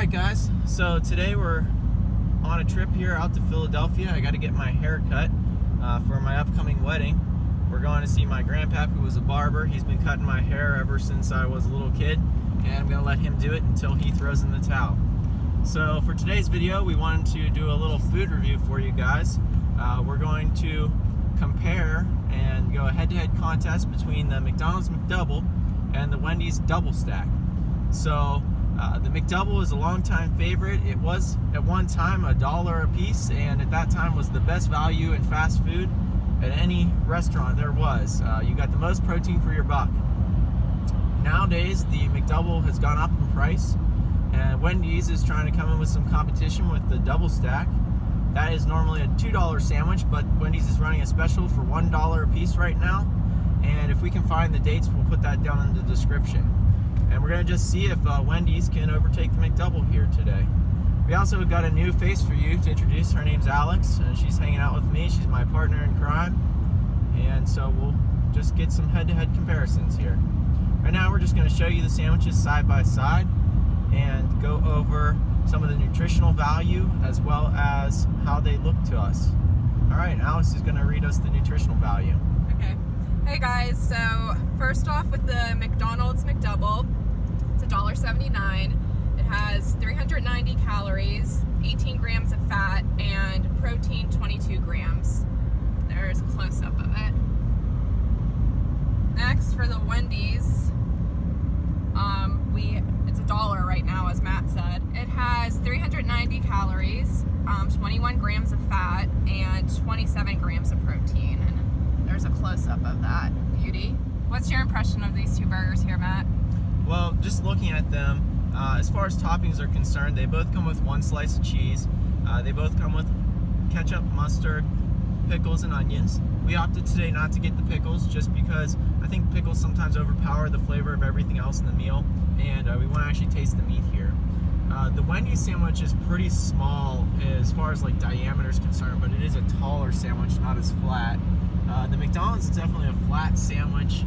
Alright guys, so today we're on a trip here out to Philadelphia. I got to get my hair cut for my upcoming wedding. We're going to see my grandpap, who was a barber. He's been cutting my hair ever since I was a little kid, and I'm going to let him do it until he throws in the towel. So for today's video, we wanted to do a little food review for you guys. We're going to compare and go a head-to-head contest between the McDonald's McDouble and the Wendy's DoubleStack. So the McDouble is a longtime favorite. It was at one time $1 a piece, and at that time was the best value in fast food at any restaurant there was. You got the most protein for your buck. Nowadays, the McDouble has gone up in price, and Wendy's is trying to come in with some competition with the DoubleStack. That is normally a $2 sandwich, but Wendy's is running a special for $1 a piece right now. And if we can find the dates, we'll put that down in the description. And we're going to just see if Wendy's can overtake the McDouble here today. We also got a new face for you to introduce. Her name's Alex, and she's hanging out with me. She's my partner in crime. And so we'll just get some head-to-head comparisons here. Right now we're just going to show you the sandwiches side by side and go over some of the nutritional value as well as how they look to us. Alright, Alex is going to read us the nutritional value. Okay. Hey guys, so first off with the McDonald's McDouble, it's $1.79. It has 390 calories, 18 grams of fat, and protein 22 grams. There's a close-up of it. Next, for the Wendy's, it's $1 right now, as Matt said. It has 390 calories, 21 grams of fat, and 27 grams of protein. And there's a close-up of that beauty. What's your impression of these two burgers here, Matt? Well, just looking at them, as far as toppings are concerned, they both come with one slice of cheese. They both come with ketchup, mustard, pickles, and onions. We opted today not to get the pickles just because I think pickles sometimes overpower the flavor of everything else in the meal, and we want to actually taste the meat here. The Wendy's sandwich is pretty small as far as like diameter is concerned, but it is a taller sandwich, not as flat. The McDonald's is definitely a flat sandwich,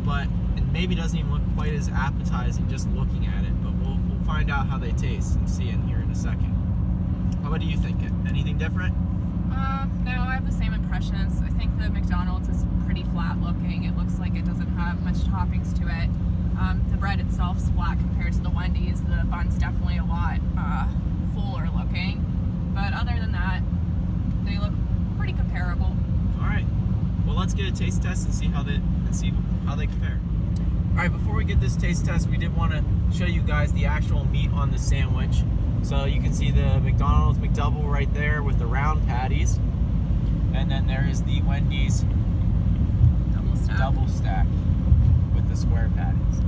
but it maybe doesn't even look quite as appetizing just looking at it, but we'll find out how they taste and see in here in a second. What do you think? Anything different? No, I have the same impressions. I think the McDonald's is pretty flat looking. It looks like it doesn't have much toppings to it. The bread itself is flat compared to the Wendy's. The bun's definitely a lot fuller looking. But other than that, they look pretty comparable. Alright, well let's get a taste test and see how they compare. Alright, before we get this taste test, we did want to show you guys the actual meat on the sandwich. So you can see the McDonald's McDouble right there with the round patties. And then there is the Wendy's DoubleStack with the square patties.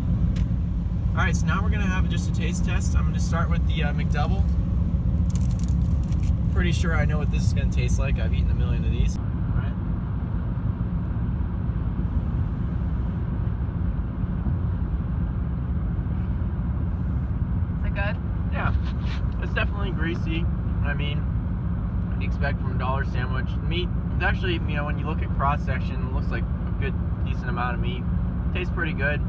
Alright, so now we're going to have just a taste test. I'm going to start with the McDouble. Pretty sure I know what this is going to taste like. I've eaten a million of these. Alright. Is it good? Yeah, it's definitely greasy. I mean, what do you expect from a dollar sandwich? Meat, it's actually, when you look at cross-section, it looks like a good, decent amount of meat. Tastes pretty good.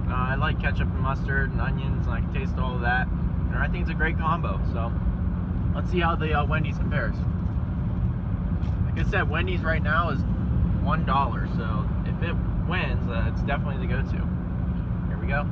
I like ketchup and mustard and onions, and I can taste all of that. And I think it's a great combo, so let's see how the Wendy's compares. Like I said, Wendy's right now is $1, so if it wins, it's definitely the go-to. Here we go.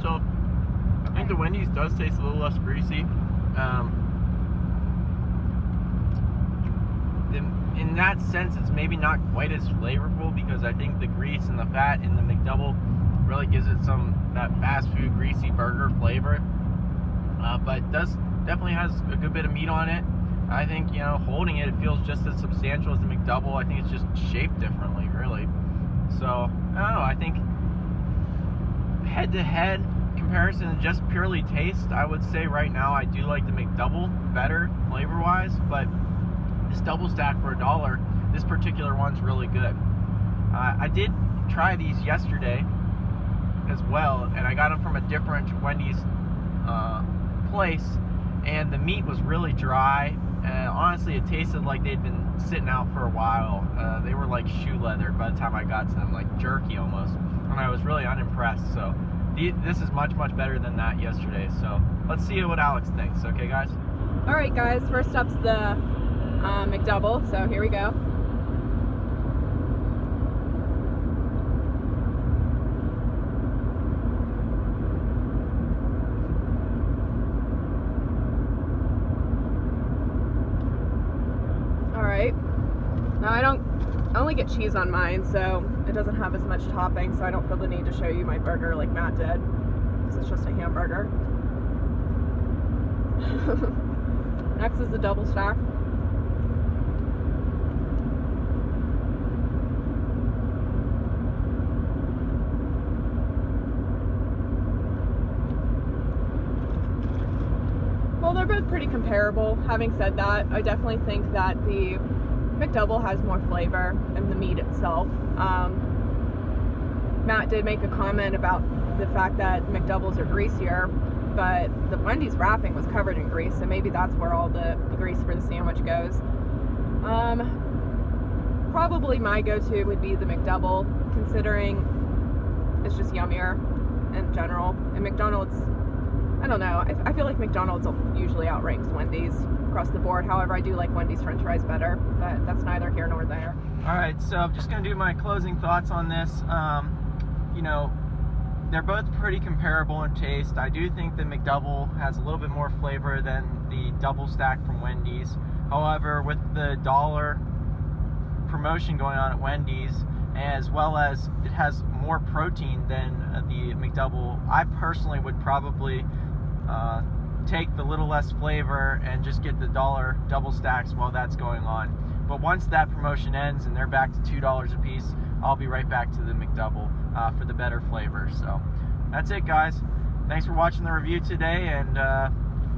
So, I think the Wendy's does taste a little less greasy. In that sense, it's maybe not quite as flavorful because I think the grease and the fat in the McDouble really gives it that fast food greasy burger flavor. But it definitely has a good bit of meat on it. I think, holding it, it feels just as substantial as the McDouble. I think it's just shaped differently, really. So, I don't know, I think head-to-head comparison and just purely taste, I would say right now I do like the McDouble better flavor-wise, but this DoubleStack for $1, this particular one's really good. I did try these yesterday, as well, and I got them from a different Wendy's place, and the meat was really dry. Honestly, it tasted like they'd been sitting out for a while. They were like shoe leather by the time I got to them, like jerky almost, and I was really unimpressed. So this is much better than that yesterday. So let's see what Alex thinks. Okay, guys? All right, guys, first up's the McDouble, so here we go. Now I only get cheese on mine, so it doesn't have as much topping, so I don't feel the need to show you my burger like Matt did, because it's just a hamburger. Next is the DoubleStack. Well, they're both pretty comparable. Having said that, I definitely think that the McDouble has more flavor in the meat itself. Matt did make a comment about the fact that McDoubles are greasier, but the Wendy's wrapping was covered in grease, so maybe that's where all the grease for the sandwich goes. Probably my go-to would be the McDouble, considering it's just yummier in general. And McDonald's, I don't know, I feel like McDonald's usually outranks Wendy's across the board. However, I do like Wendy's french fries better, but that's neither here nor there. All right, so I'm just gonna do my closing thoughts on this. You know, they're both pretty comparable in taste. I do think the McDouble has a little bit more flavor than the DoubleStack from Wendy's. However, with the $1 promotion going on at Wendy's, as well as it has more protein than the McDouble, I personally would probably take the little less flavor and just get the $1 DoubleStacks while that's going on. But once that promotion ends and they're back to $2 a piece, I'll be right back to the McDouble for the better flavor. So that's it, guys. Thanks for watching the review today, and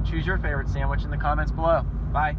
choose your favorite sandwich in the comments below. Bye.